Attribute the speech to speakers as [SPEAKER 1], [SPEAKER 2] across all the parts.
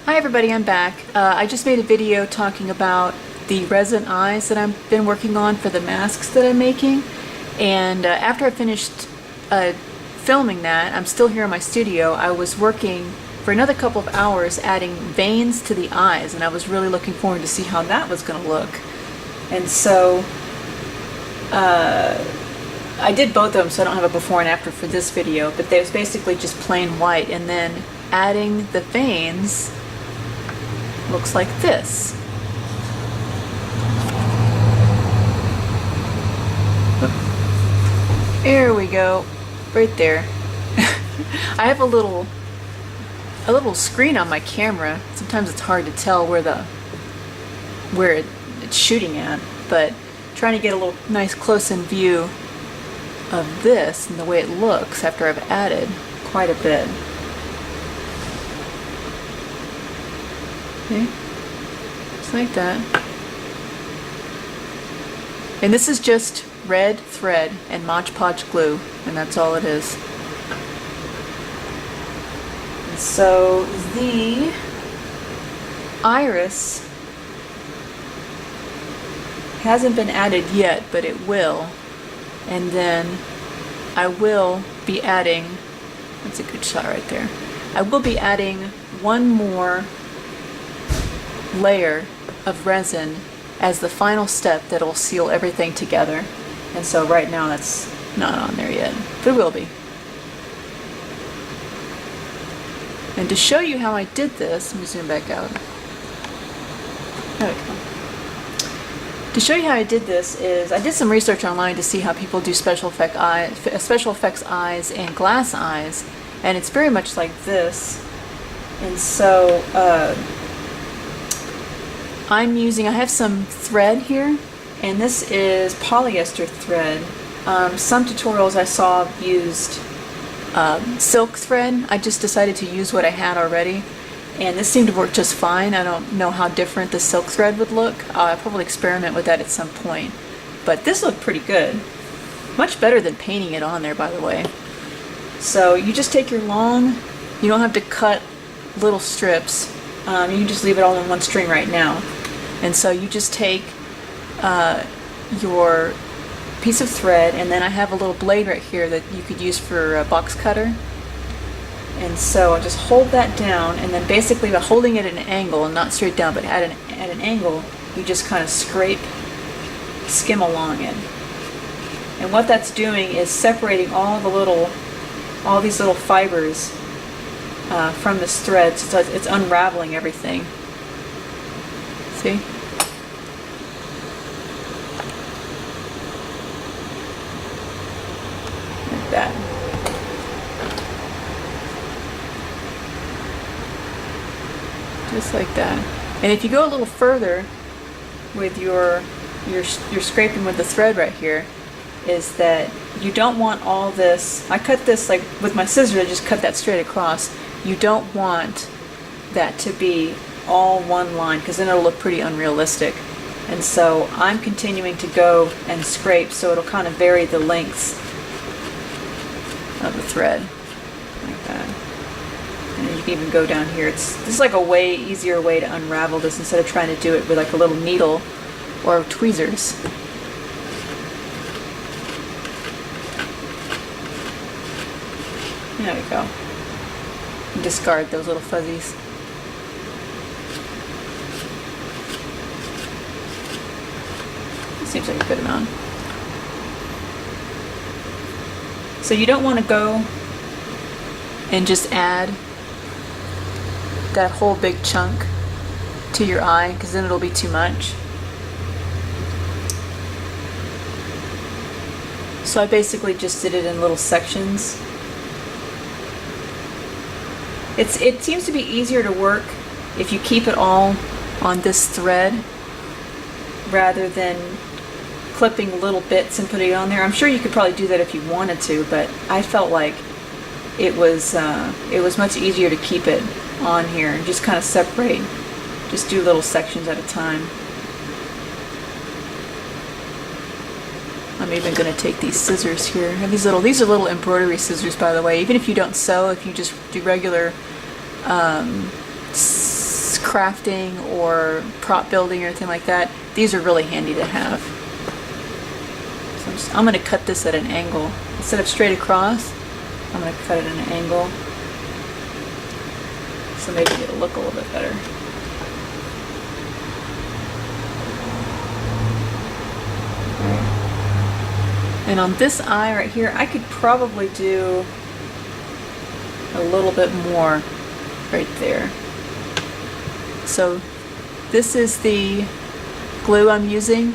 [SPEAKER 1] Hi everybody, I'm back. I just made a video talking about the resin eyes that I've been working on for the masks that I'm making. And after I finished filming that, I'm still here in my studio. I was working for another couple of hours adding veins to the eyes, and I was really looking forward to see how that was going to look. And so I did both of them, so I don't have a before and after for this video, but it was basically just plain white, and then adding the veins looks like this. There we go, right there. I have a little screen on my camera. Sometimes it's hard to tell where it's shooting at, but trying to get a little nice close-in view of this and the way it looks after I've added quite a bit. Okay, just like that. And this is just red thread and Mod Podge glue, and that's all it is. And so the iris hasn't been added yet, but it will. And then I will be adding, that's a good shot right there. I will be adding one more layer of resin as the final step that will seal everything together. And so right now that's not on there yet, but it will be. And to show you how I did this, let me zoom back out. There we go. To show you how I did this is I did some research online to see how people do special effects eyes and glass eyes, and it's very much like this. And so I have some thread here, and this is polyester thread. Some tutorials I saw used silk thread. I just decided to use what I had already, and this seemed to work just fine. I don't know how different the silk thread would look. I'll probably experiment with that at some point. But this looked pretty good. Much better than painting it on there, by the way. So you just take your long, you don't have to cut little strips. You can just leave it all in one string right now. And so you just take your piece of thread, and then I have a little blade right here that you could use for a box cutter. And so I just hold that down, and then basically by holding it at an angle, and not straight down, but at an angle, you just kind of skim along it. And what that's doing is separating all these little fibers from this thread, so it's unraveling everything. See? Like that. Just like that. And if you go a little further with your scraping with the thread right here, is that you don't want all this. I cut this like with my scissors, I just cut that straight across. You don't want that to be all one line, because then it'll look pretty unrealistic. And so I'm continuing to go and scrape, so it'll kind of vary the lengths of the thread like that. And you can even go down here. This is like a way easier way to unravel this instead of trying to do it with like a little needle or tweezers. There we go. Discard those little fuzzies. Seems like a good amount. So you don't want to go and just add that whole big chunk to your eye, because then it'll be too much. So I basically just did it in little sections. It seems to be easier to work if you keep it all on this thread rather than clipping little bits and putting it on there. I'm sure you could probably do that if you wanted to, but I felt like it was much easier to keep it on here and just kind of separate, just do little sections at a time. I'm even going to take these scissors here. I have these are little embroidery scissors, by the way. Even if you don't sew, if you just do regular crafting or prop building or anything like that, these are really handy to have. So I'm going to cut this at an angle. Instead of straight across, I'm going to cut it at an angle. So maybe it'll look a little bit better. And on this eye right here, I could probably do a little bit more right there. So this is the glue I'm using.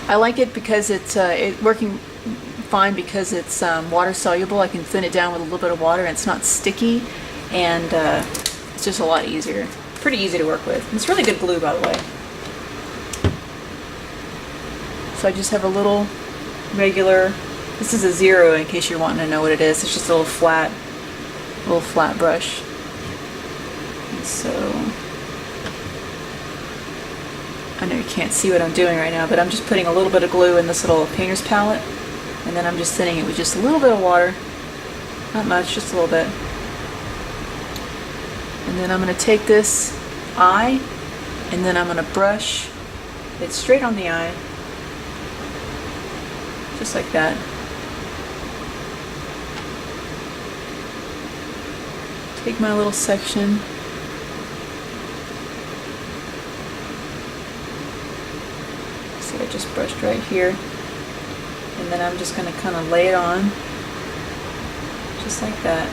[SPEAKER 1] I like it because it's working fine because it's water soluble. I can thin it down with a little bit of water and it's not sticky, and it's just a lot easier. Pretty easy to work with. It's really good glue, by the way. So I just have a little regular, this is a 0 in case you're wanting to know what it is. It's just a little flat brush. And so, I know you can't see what I'm doing right now, but I'm just putting a little bit of glue in this little painter's palette, and then I'm just thinning it with just a little bit of water. Not much, just a little bit. And then I'm going to take this eye, and then I'm going to brush it straight on the eye. Just like that. Take my little section. See, I just brushed right here. And then I'm just going to kind of lay it on. Just like that.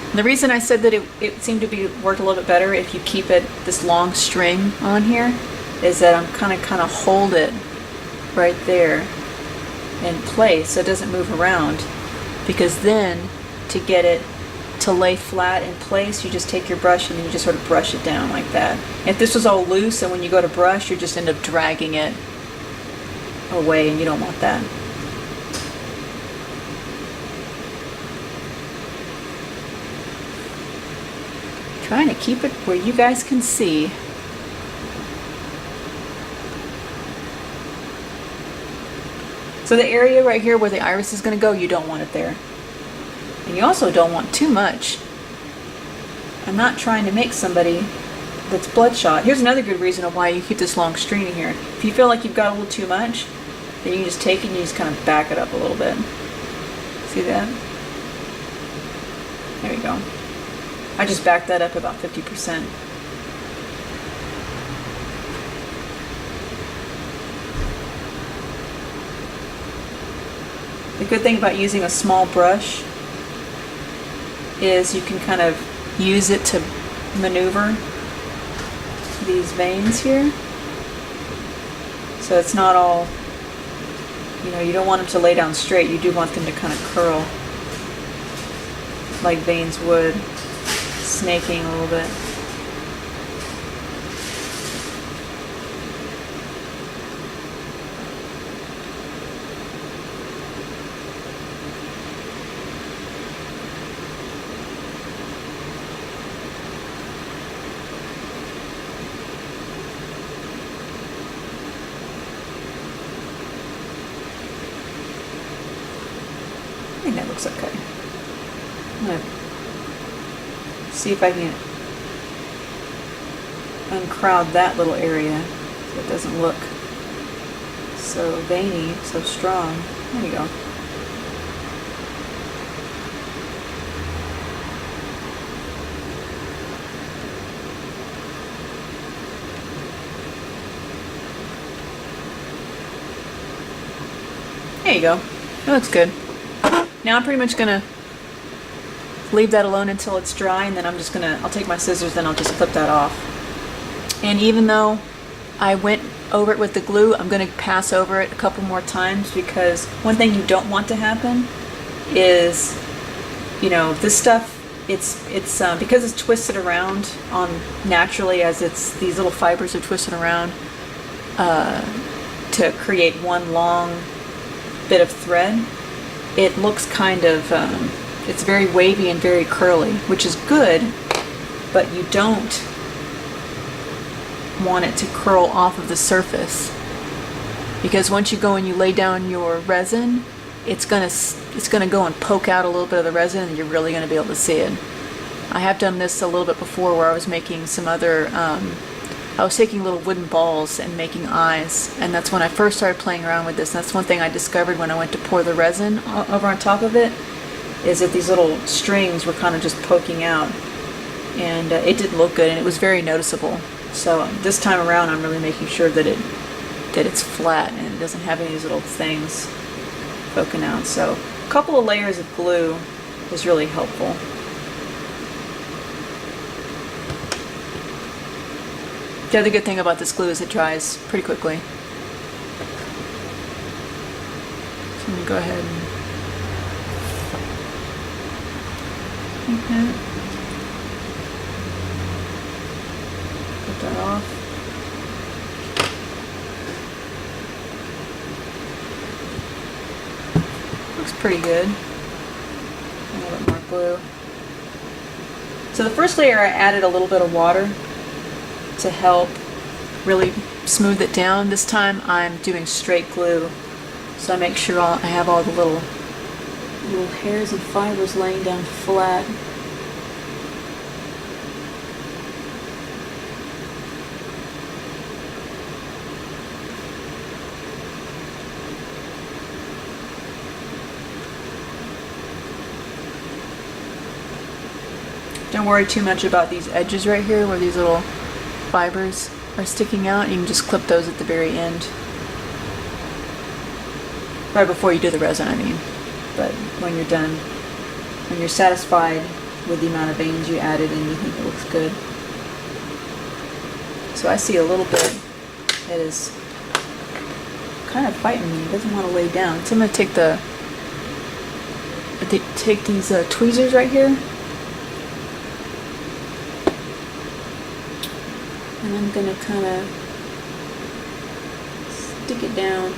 [SPEAKER 1] And the reason I said that it seemed to be worked a little bit better if you keep it this long string on here is that I'm kind of hold it right there in place so it doesn't move around, because then to get it to lay flat in place, you just take your brush and then you just sort of brush it down like that. If this was all loose and when you go to brush you just end up dragging it away, and you don't want that. Trying to keep it where you guys can see. So the area right here where the iris is going to go, you don't want it there. And you also don't want too much. I'm not trying to make somebody that's bloodshot. Here's another good reason of why you keep this long string in here. If you feel like you've got a little too much, then you can just take it and you just kind of back it up a little bit. See that? There you go. I just backed that up about 50%. The good thing about using a small brush is you can kind of use it to maneuver these veins here. So it's not all, you don't want them to lay down straight. You do want them to kind of curl like veins would, snaking a little bit. I think that looks okay. I'm going to see if I can uncrowd that little area so it doesn't look so veiny, so strong. There you go. There you go. That looks good. Now I'm pretty much gonna leave that alone until it's dry, and then I'll take my scissors and I'll just clip that off. And even though I went over it with the glue, I'm gonna pass over it a couple more times, because one thing you don't want to happen is, this stuff, it's because it's twisted around on naturally as these little fibers are twisted around to create one long bit of thread. It looks kind of, it's very wavy and very curly, which is good, but you don't want it to curl off of the surface, because once you go and you lay down your resin, it's gonna go and poke out a little bit of the resin, and you're really gonna be able to see it. I have done this a little bit before where I was making some other, I was taking little wooden balls and making eyes, and that's when I first started playing around with this. And that's one thing I discovered when I went to pour the resin over on top of it, is that these little strings were kind of just poking out, and it didn't look good, and it was very noticeable. So this time around I'm really making sure that it's flat and it doesn't have any of these little things poking out. So a couple of layers of glue is really helpful. The other good thing about this glue is it dries pretty quickly. So I'm going to go ahead and take that. Put that off. Looks pretty good. A little bit more glue. So the first layer I added a little bit of water to help really smooth it down. This time I'm doing straight glue, so I make sure I have all the little hairs and fibers laying down flat. Don't worry too much about these edges right here where these little fibers are sticking out. You can just clip those at the very end. Right before you do the resin, I mean. But when you're done, when you're satisfied with the amount of veins you added and you think it looks good. So I see a little bit that is kind of fighting me. It doesn't want to lay down. So I'm going to take these tweezers right here. And I'm going to kind of stick it down.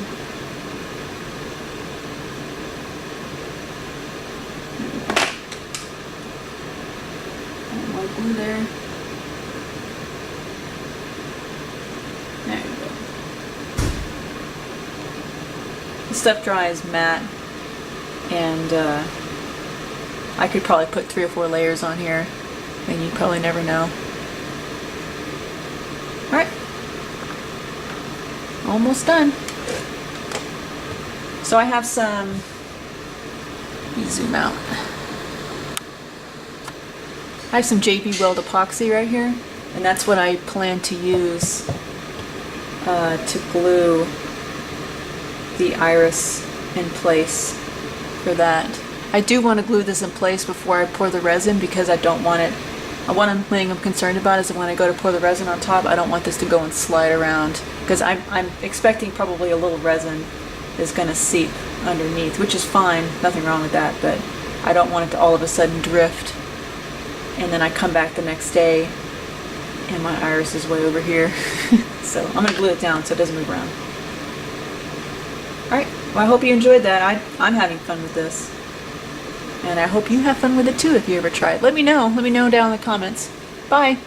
[SPEAKER 1] More glue there. There we go. The stuff dries matte, and I could probably put 3 or 4 layers on here, and you'd probably never know. Alright, almost done. So I have some, let me zoom out. I have some JB Weld epoxy right here, and that's what I plan to use to glue the iris in place for that. I do want to glue this in place before I pour the resin because I don't want it. One thing I'm concerned about is that when I go to pour the resin on top, I don't want this to go and slide around, because I'm expecting probably a little resin is going to seep underneath, which is fine, nothing wrong with that, but I don't want it to all of a sudden drift and then I come back the next day and my iris is way over here. So I'm going to glue it down so it doesn't move around. Alright, well I hope you enjoyed that. I'm having fun with this. And I hope you have fun with it too if you ever try it. Let me know down in the comments. Bye!